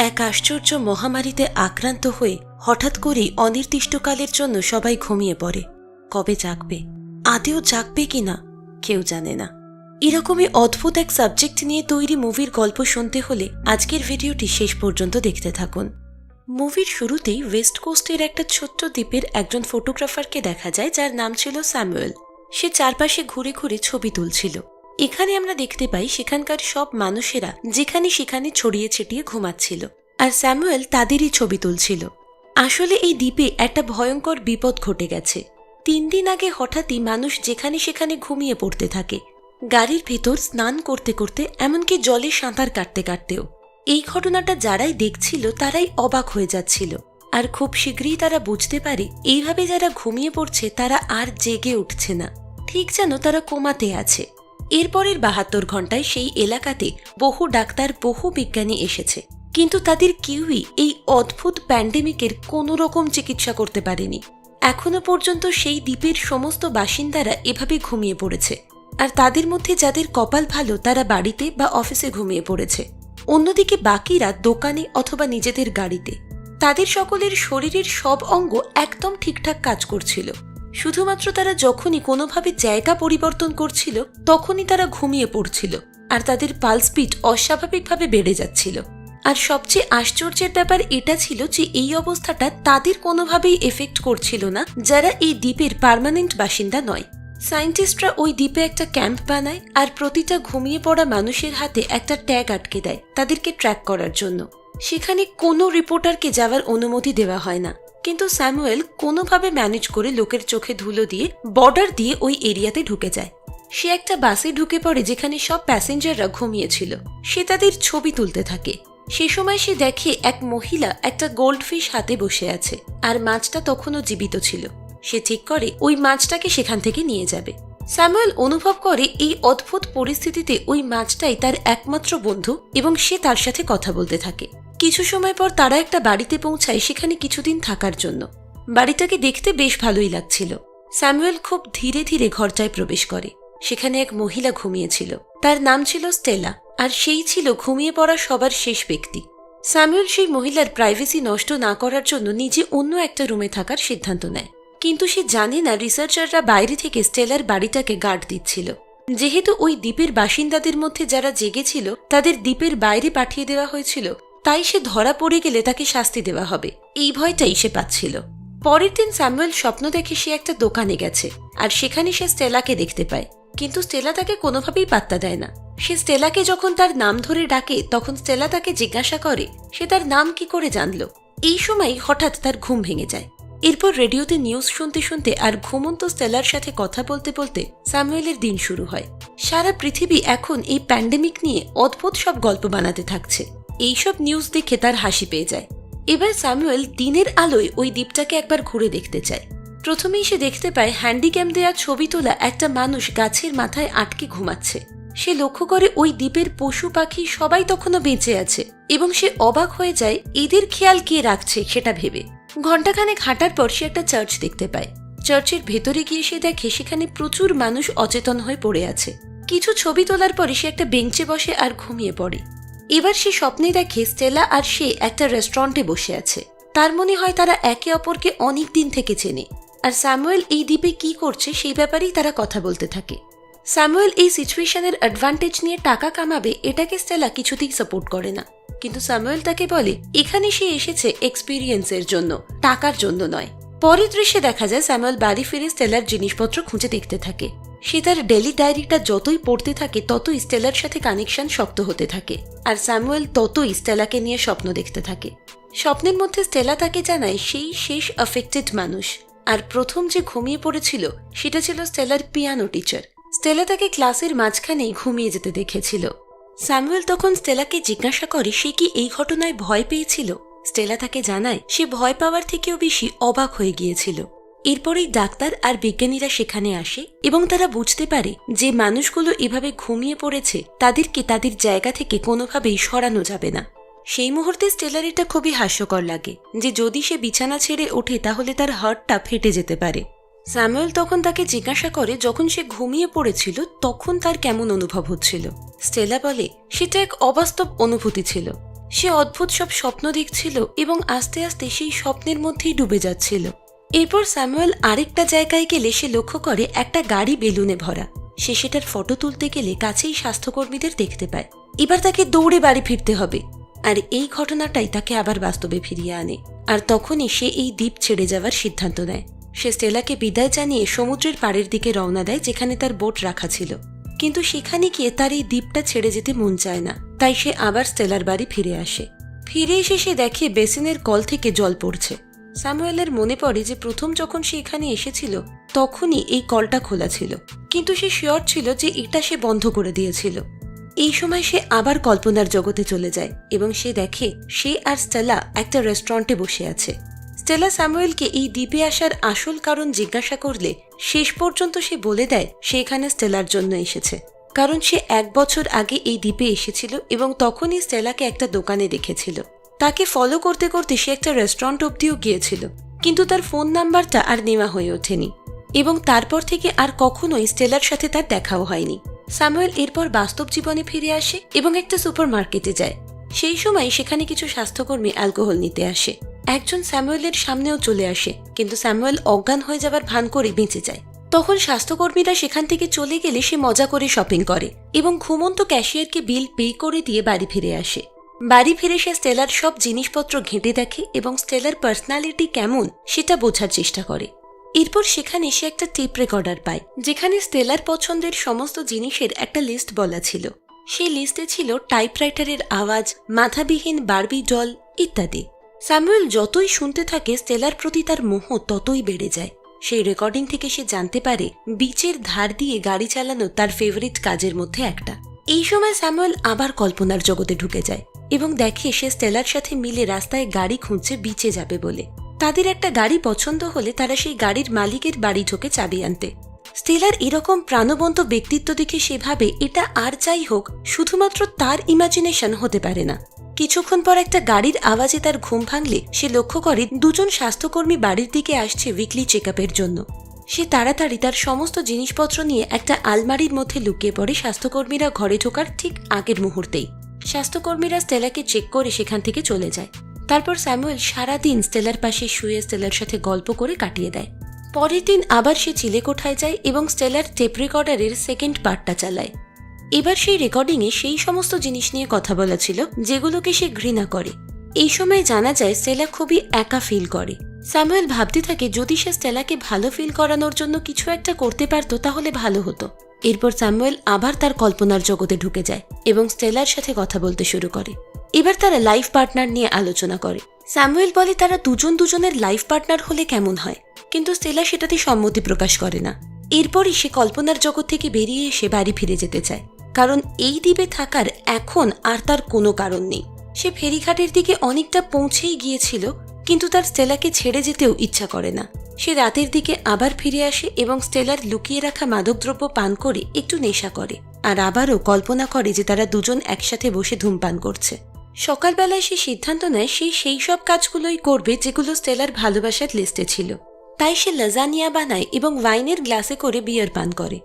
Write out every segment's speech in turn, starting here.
এক আশ্চর্য মহামারীতে আক্রান্ত হয়ে হঠাৎ করেই অনির্দিষ্টকালের জন্য সবাই ঘুমিয়ে পড়ে। কবে জাগবে, আদেও জাগবে কিনা কেউ জানে না। এরকমই অদ্ভুত এক সাবজেক্ট নিয়ে তৈরি মুভির গল্প শুনতে হলে আজকের ভিডিওটি শেষ পর্যন্ত দেখতে থাকুন। মুভির শুরুতেই ওয়েস্ট কোস্টের একটা ছোট্ট দ্বীপের একজন ফটোগ্রাফারকে দেখা যায়, যার নাম ছিল স্যামুয়েল। সে চারপাশে ঘুরে ঘুরে ছবি তুলছিল। এখানে আমরা দেখতে পাই সেখানকার সব মানুষেরা যেখানে সেখানে ছড়িয়ে ছিটিয়ে ঘুমাচ্ছিল, আর স্যামুয়েল তাদেরই ছবি তুলছিল। আসলে এই দ্বীপে একটা ভয়ঙ্কর বিপদ ঘটে গেছে। 3 দিন আগে হঠাৎই মানুষ যেখানে সেখানে ঘুমিয়ে পড়তে থাকে, গাড়ির ভেতর স্নান করতে করতে, এমনকি জলে সাঁতার কাটতে কাটতেও। এই ঘটনাটা যারাই দেখছিল তারাই অবাক হয়ে যাচ্ছিল, আর খুব শীঘ্রই তারা বুঝতে পারে এইভাবে যারা ঘুমিয়ে পড়ছে তারা আর জেগে উঠছে না, ঠিক যেন তারা কোমাতে আছে। এরপরের 72 ঘন্টায় সেই এলাকাতে বহু ডাক্তার, বহু বিজ্ঞানী এসেছে, কিন্তু তাদের কেউই এই অদ্ভুত প্যান্ডেমিকের কোনো রকম চিকিৎসা করতে পারেনি। এখনো পর্যন্ত সেই দ্বীপের সমস্ত বাসিন্দারা এভাবে ঘুমিয়ে পড়েছে, আর তাদের মধ্যে যাদের কপাল ভালো তারা বাড়িতে বা অফিসে ঘুমিয়ে পড়েছে। অন্যদিকে বাকিরা দোকানে অথবা নিজেদের গাড়িতে। তাদের সকলের শরীরের সব অঙ্গ একদম ঠিকঠাক কাজ করছিল, শুধুমাত্র তারা যখনই কোনোভাবে জায়গা পরিবর্তন করছিল তখনই তারা ঘুমিয়ে পড়ছিল, আর তাদের পালস বিট অস্বাভাবিকভাবে বেড়ে যাচ্ছিল। আর সবচেয়ে আশ্চর্যের ব্যাপার এটা ছিল যে এই অবস্থাটা তাদের কোনোভাবেই এফেক্ট করছিল না যারা এই দ্বীপের পার্মানেন্ট বাসিন্দা নয়। সায়েন্টিস্টরা ওই দ্বীপে একটা ক্যাম্প বানায়, আর প্রতিটা ঘুমিয়ে পড়া মানুষের হাতে একটা ট্যাগ আটকে দেয় তাদেরকে ট্র্যাক করার জন্য। সেখানে কোনো রিপোর্টারকে যাওয়ার অনুমতি দেওয়া হয় না, কিন্তু স্যামুয়েল কোনোভাবে ম্যানেজ করে লোকের চোখে ধুলো দিয়ে বর্ডার দিয়ে ওই এরিয়াতে ঢুকে যায়। সে একটা বাসে ঢুকে পড়ে যেখানে সব প্যাসেঞ্জাররা ঘুমিয়েছিল। সে তাদের ছবি তুলতে থাকে। সে সময় সে দেখে এক মহিলা একটা গোল্ডফিশ হাতে বসে আছে, আর মাছটা তখনও জীবিত ছিল। সে ঠিক করে ওই মাছটাকে সেখান থেকে নিয়ে যাবে। স্যামুয়েল অনুভব করে এই অদ্ভুত পরিস্থিতিতে ওই মাছটাই তার একমাত্র বন্ধু, এবং সে তার সাথে কথা বলতে থাকে। কিছু সময় পর তারা একটা বাড়িতে পৌঁছায় সেখানে কিছুদিন থাকার জন্য। বাড়িটাকে দেখতে বেশ ভালোই লাগছিল। স্যামুয়েল খুব ধীরে ধীরে ঘরটায় প্রবেশ করে। সেখানে এক মহিলা ঘুমিয়েছিল, তার নাম ছিল স্টেলা, আর সেই ছিল ঘুমিয়ে পড়া সবার শেষ ব্যক্তি। স্যামুয়েল সেই মহিলার প্রাইভেসি নষ্ট না করার জন্য নিজে অন্য একটা রুমে থাকার সিদ্ধান্ত নেয়, কিন্তু সে জানে না রিসার্চাররা বাইরে থেকে স্টেলার বাড়িটাকে গার্ড দিচ্ছিল। যেহেতু ওই দ্বীপের বাসিন্দাদের মধ্যে যারা জেগেছিল তাদের দ্বীপের বাইরে পাঠিয়ে দেওয়া হয়েছিল, তাই সে ধরা পড়ে গেলে তাকে শাস্তি দেওয়া হবে, এই ভয়টাই সে পাচ্ছিল। পরের দিন স্যামুয়েল স্বপ্ন দেখে সে একটা দোকানে গেছে, আর সেখানে সে স্টেলাকে দেখতে পায়, কিন্তু স্টেলা তাকে কোনোভাবেই পাত্তা দেয় না। সে স্টেলাকে যখন তার নাম ধরে ডাকে তখন স্টেলা তাকে জিজ্ঞাসা করে সে তার নাম কি করে জানলো। এই সময় হঠাৎ তার ঘুম ভেঙে যায়। এরপর রেডিওতে নিউজ শুনতে শুনতে আর ঘুমন্ত স্টেলার সাথে কথা বলতে বলতে স্যামুয়েলের দিন শুরু হয়। সারা পৃথিবী এখন এই প্যান্ডেমিক নিয়ে অদ্ভুত সব গল্প বানাতে থাকছে। এইসব নিউজ দেখে তার হাসি পেয়ে যায়। এবার স্যামুয়েল দিনের আলোয় ওই দ্বীপটাকে একবার ঘুরে দেখতে চায়। প্রথমেই সে দেখতে পায় হ্যান্ডিক্যাম দেয়া ছবি তোলা একটা মানুষ গাছের মাথায় আটকে ঘুমাচ্ছে। সে লক্ষ্য করে ওই দ্বীপের পশু পাখি সবাই তখনও বেঁচে আছে, এবং সে অবাক হয়ে যায় এদের খেয়াল কে রাখছে সেটা ভেবে। ঘণ্টাখানেক হাঁটার পর সে একটা চার্চ দেখতে পায়। চার্চের ভেতরে গিয়ে সে দেখে সেখানে প্রচুর মানুষ অচেতন হয়ে পড়ে আছে। কিছু ছবি তোলার পরে সে একটা বেঞ্চে বসে আর ঘুমিয়ে পড়ে। এবার সে স্বপ্নে দেখে স্টেলা আর সে একটা রেস্টুরেন্টে বসে আছে। তার মনে হয় তারা একে অপরকে অনেক দিন থেকে চেনে, আর স্যামুয়েল এই দ্বীপে কি করছে সেই ব্যাপারেই তারা কথা বলতে থাকে। স্যামুয়েল এই সিচুয়েশনের অ্যাডভান্টেজ নিয়ে টাকা কামাবে এটাকে স্টেলা কিছুতেই সাপোর্ট করে না, কিন্তু স্যামুয়েল তাকে বলে এখানে সে এসেছে এক্সপিরিয়েন্সের জন্য, টাকার জন্য নয়। পরের দৃশ্যে দেখা যায় স্যামুয়েল বাড়ি ফিরে স্টেলার জিনিসপত্র খুঁজে দেখতে থাকে। সে তার ডেলি ডায়েরিটা যতই পড়তে থাকে ততই স্টেলার সাথে কানেকশন শক্ত হতে থাকে, আর স্যামুয়েল ততই স্টেলাকে নিয়ে স্বপ্ন দেখতে থাকে। স্বপ্নের মধ্যে স্টেলা তাকে জানায় সেই শেষ অ্যাফেক্টেড মানুষ, আর প্রথম যে ঘুমিয়ে পড়েছিল সেটা ছিল স্টেলার পিয়ানো টিচার। স্টেলা তাকে ক্লাসের মাঝখানেই ঘুমিয়ে যেতে দেখেছিল। স্যামুয়েল তখন স্টেলাকে জিজ্ঞাসা করে সে কি এই ঘটনায় ভয় পেয়েছিল। স্টেলা তাকে জানায় সে ভয় পাওয়ার থেকেও বেশি অবাক হয়ে গিয়েছিল। এরপরেই ডাক্তার আর বিজ্ঞানীরা সেখানে আসে, এবং তারা বুঝতে পারে যে মানুষগুলো এভাবে ঘুমিয়ে পড়েছে তাদেরকে তাদের জায়গা থেকে কোনোভাবেই সরানো যাবে না। সেই মুহূর্তে স্টেলার এটা খুবই হাস্যকর লাগে যে যদি সে বিছানা ছেড়ে ওঠে তাহলে তার হার্টটা ফেটে যেতে পারে। স্যামুয়েল তখন তাকে জিজ্ঞাসা করে যখন সে ঘুমিয়ে পড়েছিল তখন তার কেমন অনুভব হচ্ছিল। স্টেলা বলে সেটা এক অবাস্তব অনুভূতি ছিল, সে অদ্ভুত সব স্বপ্ন দেখছিল এবং আস্তে আস্তে সেই স্বপ্নের মধ্যেই ডুবে যাচ্ছিল। এরপর স্যামুয়েল আরেকটা জায়গায় গেলে সে লক্ষ্য করে একটা গাড়ি বেলুনে ভরা। সে সেটার ফটো তুলতে গেলে কাছেই স্বাস্থ্যকর্মীদের দেখতে পায়। এবার তাকে দৌড়ে বাড়ি ফিরতে হবে, আর এই ঘটনাটাই তাকে আবার বাস্তবে ফিরিয়ে আনে। আর তখনই সে এই দ্বীপ ছেড়ে যাওয়ার সিদ্ধান্ত নেয়। সে স্টেলাকে বিদায় জানিয়ে সমুদ্রের পাড়ের দিকে রওনা দেয়, যেখানে তার বোট রাখা ছিল। কিন্তু সেখানে গিয়ে তার এই দ্বীপটা ছেড়ে যেতে মন চায় না, তাই সে আবার স্টেলার বাড়ি ফিরে আসে। ফিরে এসে সে দেখে বেসিনের কল থেকে জল পড়ছে। স্যামুয়েলের মনে পড়ে যে প্রথম যখন সে এখানে এসেছিল তখনই এই কলটা খোলা ছিল, কিন্তু সে শিওর ছিল যে এটা সে বন্ধ করে দিয়েছিল। এই সময় সে আবার কল্পনার জগতে চলে যায় এবং সে দেখে সে আর স্টেলা একটা রেস্টুরেন্টে বসে আছে। স্টেলা স্যামুয়েলকে এই দ্বীপে আসার আসল কারণ জিজ্ঞাসা করলে শেষ পর্যন্ত সে বলে দেয় সে এখানে স্টেলার জন্য এসেছে, কারণ সে 1 বছর আগে এই দ্বীপে এসেছিল এবং তখনই স্টেলাকে একটা দোকানে দেখেছিল। তাকে ফলো করতে করতে সে একটা রেস্টুরেন্ট অব্দিও গিয়েছিল, কিন্তু তার ফোন নাম্বারটা আর নেওয়া হয়ে ওঠেনি এবং তারপর থেকে আর কখনোই স্টেলার সাথে তার দেখাও হয়নি। স্যামুয়েল এরপর বাস্তব জীবনে ফিরে আসে এবং একটা সুপার মার্কেটে যায়। সেই সময় সেখানে কিছু স্বাস্থ্যকর্মী অ্যালকোহল নিতে আসে। একজন স্যামুয়েলের সামনেও চলে আসে, কিন্তু স্যামুয়েল অজ্ঞান হয়ে যাবার ভান করে বেঁচে যায়। তখন স্বাস্থ্যকর্মীরা সেখান থেকে চলে গেলে সে মজা করে শপিং করে এবং ঘুমন্ত ক্যাশিয়ারকে বিল পে করে দিয়ে বাড়ি ফিরে আসে। বাড়ি ফিরে সে স্টেলার সব জিনিসপত্র ঘেঁটে দেখে এবং স্টেলার পার্সোনালিটি কেমন সেটা বোঝার চেষ্টা করে। এরপর সেখানে সে একটা টেপ রেকর্ডার পায়, যেখানে স্টেলার পছন্দের সমস্ত জিনিসের একটা লিস্ট বলা ছিল। সেই লিস্টে ছিল টাইপরাইটারের আওয়াজ, মাথাবিহীন বারবি ডল ইত্যাদি। স্যামুয়েল যতই শুনতে থাকে স্টেলার প্রতি তার মোহ ততই বেড়ে যায়। সেই রেকর্ডিং থেকে সে জানতে পারে বিচের ধার দিয়ে গাড়ি চালানো তার ফেভারিট কাজের মধ্যে একটা। এই সময় স্যামুয়েল আবার কল্পনার জগতে ঢুকে যায় এবং দেখে সে স্টেলার সাথে মিলে রাস্তায় গাড়ি খুঁজছে বিচে যাবে বলে। তাদের একটা গাড়ি পছন্দ হলে তারা সেই গাড়ির মালিকের বাড়ি ঢোকে চাবি আনতে। স্টেলার এরকম প্রাণবন্ত ব্যক্তিত্ব দেখে সে ভাবে এটা আর যাই হোক শুধুমাত্র তার ইমাজিনেশন হতে পারে না। কিছুক্ষণ পর একটা গাড়ির আওয়াজে তার ঘুম ভাঙলে সে লক্ষ্য করে 2 জন স্বাস্থ্যকর্মী বাড়ির দিকে আসছে উইকলি চেকআপের জন্য। সে তাড়াতাড়ি তার সমস্ত জিনিসপত্র নিয়ে একটা আলমারির মধ্যে লুকিয়ে পড়ে স্বাস্থ্যকর্মীরা ঘরে ঢোকার ঠিক আগের মুহূর্তেই। স্বাস্থ্যকর্মীরা স্টেলাকে চেক করে সেখান থেকে চলে যায়। তারপর স্যামুয়েল সারাদিন স্টেলার পাশে শুয়ে স্টেলার সাথে গল্প করে কাটিয়ে দেয়। পরের দিন আবার সে চিলেকোঠায় যায় এবং স্টেলার টেপ রেকর্ডারের সেকেন্ড পার্টটা চালায়। এবার সেই রেকর্ডিংয়ে সেই সমস্ত জিনিস নিয়ে কথা বলা ছিল যেগুলোকে সে ঘৃণা করে। এই সময় জানা যায় স্টেলা খুবই একা ফিল করে। স্যামুয়েল ভাবতে থাকে যদি সে স্টেলাকে ভালো ফিল করানোর জন্য কিছু একটা করতে পারত তাহলে ভালো হতো। এরপর স্যামুয়েল আবার তার কল্পনার জগতে ঢুকে যায় এবং স্টেলার সাথে কথা বলতে শুরু করে। এবার তারা লাইফ পার্টনার নিয়ে আলোচনা করে। স্যামুয়েল বলে তারা দুজনের লাইফ পার্টনার হলে কেমন হয়, কিন্তু স্টেলা সেটাতে সম্মতি প্রকাশ করে না। এরপরই সে কল্পনার জগৎ থেকে বেরিয়ে এসে বাড়ি ফিরে যেতে চায়, কারণ এই দ্বীপে থাকার এখন আর তার কোনো কারণ নেই। সে ফেরিঘাটের দিকে অনেকটা পৌঁছেই গিয়েছিল, কিন্তু তার স্টেলাকে ছেড়ে যেতেও ইচ্ছা করে না। সে রাতের দিকে আবার ফিরে আসে এবং স্টেলার লুকিয়ে রাখা মাদকদ্রব্য পান করে একটু নেশা করে, আর আবারও কল্পনা করে যে তারা দুজন একসাথে বসে ধূমপান করছে। সকালবেলায় সে সিদ্ধান্ত নেয় সে সেই সব কাজগুলোই করবে যেগুলো স্টেলার ভালোবাসার লিস্টে ছিল। তাই সে লাজানিয়া বানায় এবং ওয়াইনের গ্লাসে করে বিয়ার পান করে।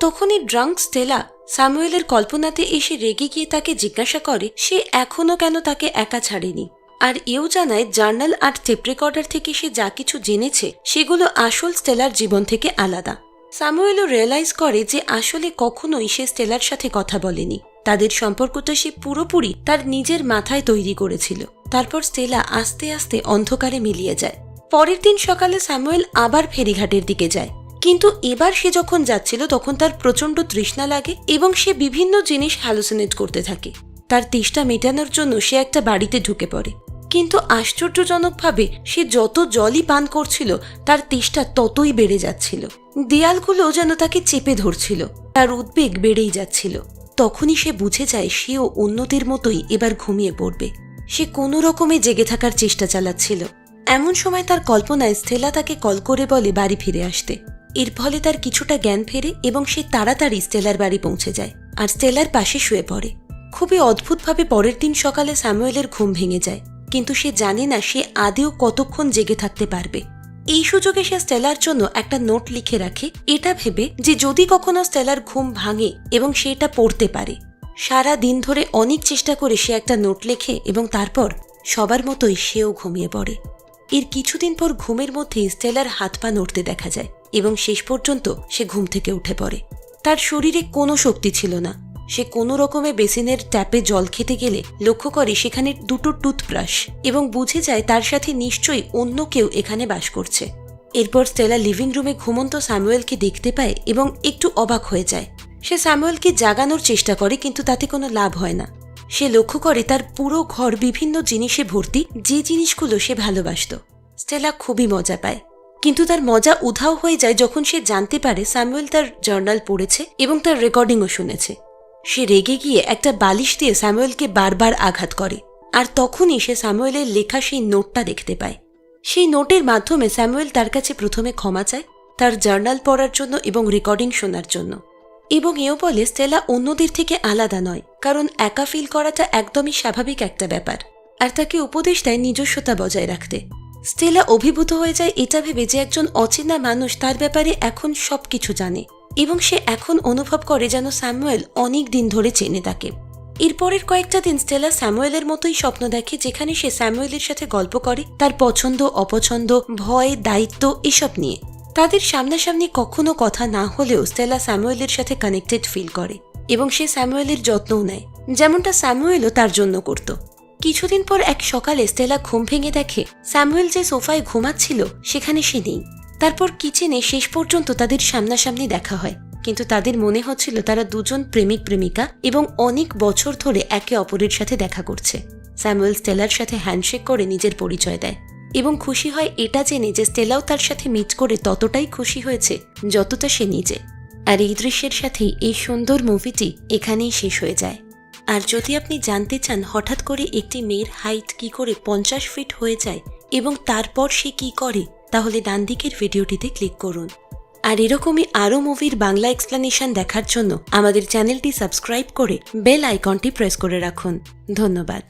তখনই ড্রাঙ্ক স্টেলা স্যামুয়েলের কল্পনাতে এসে রেগে গিয়ে তাকে জিজ্ঞাসা করে সে এখনো কেন তাকে একা ছাড়েনি, আর এও জানায় জার্নাল আর টেপ রেকর্ডার থেকে সে যা কিছু জেনেছে সেগুলো আসল স্টেলার জীবন থেকে আলাদা। স্যামুয়েলও রিয়েলাইজ করে যে আসলে কখনোই সে স্টেলার সাথে কথা বলেনি। তাদের সম্পর্কটা সে পুরোপুরি তার নিজের মাথায় তৈরি করেছিল। তারপর স্টেলা আস্তে আস্তে অন্ধকারে মিলিয়ে যায়। পরের দিন সকালে স্যামুয়েল আবার ফেরিঘাটের দিকে যায়, কিন্তু এবার সে যখন যাচ্ছিল তখন তার প্রচন্ড তৃষ্ণা লাগে এবং সে বিভিন্ন জিনিস হ্যালুসিনেট করতে থাকে। তার তৃষ্ণা মেটানোর জন্য সে একটা বাড়িতে ঢুকে পড়ে, কিন্তু আশ্চর্যজনকভাবে সে যত জলই পান করছিল তার তৃষ্ণা ততই বেড়ে যাচ্ছিল। দেয়ালগুলো যেন তাকে চেপে ধরছিল, তার উদ্বেগ বেড়েই যাচ্ছিল। তখনই সে বুঝে যায় সেও অন্যদের মতোই এবার ঘুমিয়ে পড়বে। সে কোনো রকমে জেগে থাকার চেষ্টা চালাচ্ছিল। এমন সময় তার কল্পনায় স্টেলা তাকে কল করে বলে বাড়ি ফিরে আসতে। এর ফলে তার কিছুটা জ্ঞান ফেরে এবং সে তাড়াতাড়ি স্টেলার বাড়ি পৌঁছে যায় আর স্টেলার পাশে শুয়ে পড়ে। খুবই অদ্ভুতভাবে পরের দিন সকালে স্যামুয়েলের ঘুম ভেঙে যায়, কিন্তু সে জানে না সে আদেও কতক্ষণ জেগে থাকতে পারবে। এই সুযোগে সে স্টেলার জন্য একটা নোট লিখে রাখে, এটা ভেবে যে যদি কখনো স্টেলার ঘুম ভাঙে এবং সে এটা পড়তে পারে। সারা দিন ধরে অনেক চেষ্টা করে সে একটা নোট লেখে এবং তারপর সবার মতোই সেও ঘুমিয়ে পড়ে। এর কিছুদিন পর ঘুমের মধ্যেই স্টেলার হাত পা নড়তে দেখা যায় এবং শেষ পর্যন্ত সে ঘুম থেকে উঠে পড়ে। তার শরীরে কোনো শক্তি ছিল না। সে কোনো রকমে বেসিনের ট্যাপে জল খেতে গেলে লক্ষ্য করে সেখানে দুটো টুথব্রাশ এবং বুঝে যায় তার সাথে নিশ্চয়ই অন্য কেউ এখানে বাস করছে। এরপর স্টেলা লিভিং রুমে ঘুমন্ত স্যামুয়েলকে দেখতে পায় এবং একটু অবাক হয়ে যায়। সে স্যামুয়েলকে জাগানোর চেষ্টা করে কিন্তু তাতে কোনো লাভ হয় না। সে লক্ষ্য করে তার পুরো ঘর বিভিন্ন জিনিসে ভর্তি, যে জিনিসগুলো সে ভালোবাসত। স্টেলা খুবই মজা পায়, কিন্তু তার মজা উধাও হয়ে যায় যখন সে জানতে পারে স্যামুয়েল তার জার্নাল পড়েছে এবং তার রেকর্ডিংও শুনেছে। সে রেগে গিয়ে একটা বালিশ দিয়ে স্যামুয়েলকে বারবার আঘাত করে, আর তখনই সে স্যামুয়েলের লেখা সেই নোটটা দেখতে পায়। সেই নোটের মাধ্যমে স্যামুয়েল তার কাছে প্রথমে ক্ষমা চায় তার জার্নাল পড়ার জন্য এবং রেকর্ডিং শোনার জন্য, এবং এও বলে স্টেলা অন্যদের থেকে আলাদা নয়, কারণ একা ফিল করাটা একদমই স্বাভাবিক একটা ব্যাপার, আর তাকে উপদেশ দেয় নিজস্বতা বজায় রাখতে। স্টেলা অভিভূত হয়ে যায় এটা ভেবে যে একজন অচেনা মানুষ তার ব্যাপারে এখন সবকিছু জানে, এবং সে এখন অনুভব করে যেন স্যামুয়েল অনেক দিন ধরে চেনে তাকে। এরপরের কয়েকটা দিন স্টেলা স্যামুয়েলের মতোই স্বপ্ন দেখে, যেখানে সে স্যামুয়েলের সাথে গল্প করে তার পছন্দ অপছন্দ, ভয়, দায়িত্ব এসব নিয়ে। তাদের সামনাসামনি কখনো কথা না হলেও স্টেলা স্যামুয়েলের সাথে কানেক্টেড ফিল করে এবং সে স্যামুয়েলের যত্নও নেয়, যেমনটা স্যামুয়েলও তার জন্য করত। কিছুদিন পর এক সকালে স্টেলা ঘুম ভেঙে দেখে স্যামুয়েল যে সোফায় ঘুমাচ্ছিল সেখানে সে নেই। তারপর কিচেনে শেষ পর্যন্ত তাদের সামনাসামনি দেখা হয়, কিন্তু তাদের মনে হচ্ছিল তারা দুজন প্রেমিক প্রেমিকা এবং অনেক বছর ধরে একে অপরের সাথে দেখা করছে। স্যামুয়েল স্টেলার সাথে হ্যান্ডশেক করে নিজের পরিচয় দেয় এবং খুশি হয় এটা জেনে যে স্টেলাও তার সাথে মিট করে ততটাই খুশি হয়েছে যতটা সে নিজে। আর এই দৃশ্যের সাথেই এই সুন্দর মুভিটি এখানেই শেষ হয়ে যায়। আর যদি আপনি জানতে চান হঠাৎ করে একটি মেয়ের হাইট কি করে 50 ফিট হয়ে যায় এবং তারপর সে কি করে, তাহলে ডান দিকের ভিডিওটিতে ক্লিক করুন। আর এরকমই আরও মুভির বাংলা এক্সপ্লেনেশন দেখার জন্য আমাদের চ্যানেলটি সাবস্ক্রাইব করে বেল আইকনটি প্রেস করে রাখুন। ধন্যবাদ।